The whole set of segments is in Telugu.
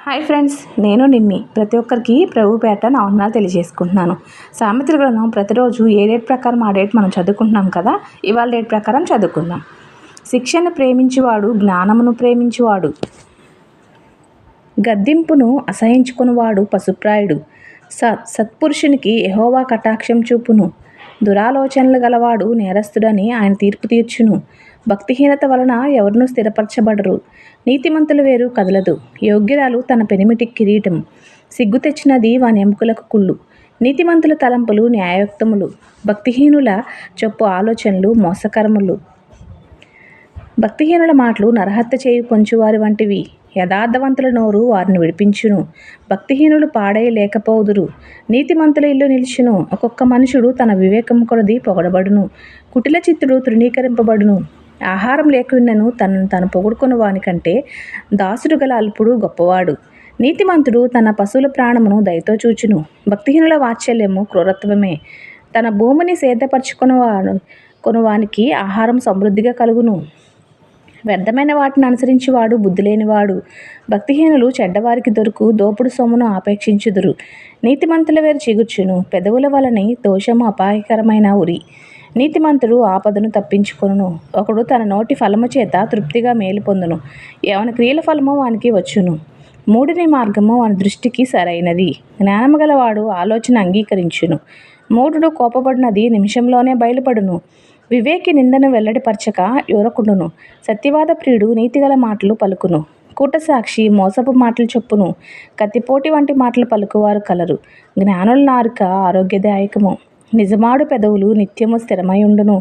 హాయ్ ఫ్రెండ్స్, నేను నిమ్మి. ప్రతి ఒక్కరికి ప్రభుపేట నా వందనాలు తెలియజేసుకుంటున్నాను. సామెతల గ్రంథం ప్రతిరోజు ఏ డేట్ ప్రకారం ఆ డేట్ మనం చదువుకుంటున్నాం కదా. ఇవాళ డేట్ ప్రకారం చదువుకుందాం. శిక్షను ప్రేమించువాడు జ్ఞానమును ప్రేమించువాడు, గద్దింపును అసహించుకునివాడు పశుప్రాయుడు. సత్పురుషునికి యెహోవా కటాక్షం చూపును, దురాలోచనలు గలవాడు నేరస్తుడని ఆయన తీర్పు తీర్చును. భక్తిహీనత వలన ఎవరునూ స్థిరపరచబడరు. నీతిమంతుల వేరు కదలదు. యోగ్యురాలు తన పెనిమిటికి కిరీటం, సిగ్గు తెచ్చినది వాని ఎముకలకు కుళ్ళు. నీతిమంతుల తలంపులు న్యాయయుక్తములు, భక్తిహీనుల చొప్పు ఆలోచనలు మోసకరములు. భక్తిహీనుల మాటలు నరహత్య చేయు పొంచువారి వంటివి. యథార్థవంతుల నోరు వారిని విడిపించును. భక్తిహీనులు పాడై లేకపోదురు. నీతిమంతుల ఇల్లు నిలుచును. ఒక్కొక్క మనుషుడు తన వివేకము కొలది పొగడబడును. కుటిల చిత్తుడు తృణీకరింపబడును. ఆహారం లేకున్నను తనను తాను పొగుడుకుని వానికంటే దాసుడు గల అల్పుడు గొప్పవాడు. నీతిమంతుడు తన పశువుల ప్రాణమును దయతో చూచును. భక్తిహీనుల వాత్సల్యము క్రూరత్వమే. తన భూమిని కొనువానికి ఆహారం సమృద్ధిగా కలుగును. వ్యర్థమైన వాటిని అనుసరించువాడు బుద్ధి లేనివాడు. భక్తిహీనులు చెడ్డవారికి దొరుకు దోపుడు సొమ్మును ఆపేక్షించుదురు. నీతిమంతుల వేరు చిగుర్చును. పెదవుల వలని దోషము అపాయకరమైన ఉరి. నీతిమంతుడు ఆపదను తప్పించుకొనును. ఒకడు తన నోటి ఫలము చేత తృప్తిగా మేలు పొందును. ఎవని క్రియల ఫలము వానికి వచ్చును. మూఢుని మార్గము వాని దృష్టికి సరైనది. జ్ఞానము గలవాడు ఆలోచన అంగీకరించును. మూఢుడు కోపపడినది నిమిషంలోనే బయలుపడును. వివేకి నిందను వెల్లడిపరచక ఊరకుండును. సత్యవాద ప్రియుడు నీతిగల మాటలు పలుకును. కూటసాక్షి మోసపు మాటలు చెప్పును. కత్తిపోటి వంటి మాటలు పలుకువారు కలరు. జ్ఞానుల నాలుక ఆరోగ్యదాయకము. నిజమాడు పెదవులు నిత్యము స్థిరమై ఉండును.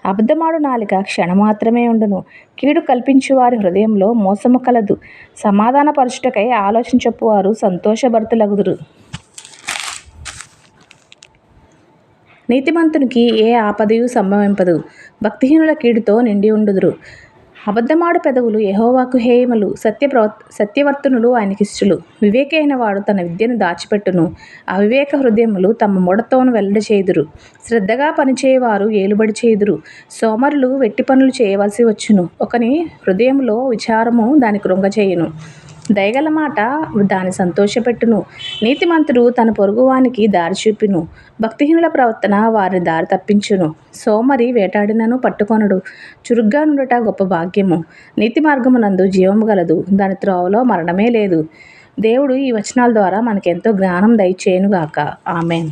అబద్ధమాడు నాలుక క్షణమాత్రమే ఉండును. కీడు కల్పించువారి హృదయంలో మోసము కలదు. సమాధానపరచుటకై ఆలోచన చెప్పువారు సంతోషభరితులగుదురు. నీతిమంతునికి ఏ ఆపదయు సంభవింపదు. భక్తిహీనుల కీడుతో నిండి ఉండుదురు. అబద్ధమాడు పెదవులు యెహోవాకు హేయములు. సత్యవర్తనులు ఆయనకిష్టులు. వివేకి అయిన వాడు తన విద్యను దాచిపెట్టును. అవివేక హృదయములు తమ ముడతోను వెల్లడి చేయుదురు. శ్రద్ధగా పనిచేయవారు ఏలుబడి చేయుదురు. సోమరులు వెట్టి పనులు చేయవలసి వచ్చును. ఒకని హృదయంలో విచారము దాని కృంగచేయును. దయగల మాట దాని సంతోషపెట్టును. నీతిమంతుడు తన పొరుగువానికి దారి చూపును. భక్తిహీనుల ప్రవర్తన వారిని దారి తప్పించును. సోమరి వేటాడినను పట్టుకొనడు. చురుగ్గా నుండుట గొప్ప భాగ్యము. నీతి మార్గమునందు జీవము గలదు. దాని త్రోవలో మరణమే లేదు. దేవుడు ఈ వచనాల ద్వారా మనకెంతో జ్ఞానం దయచేయునుగాక. ఆమేన్.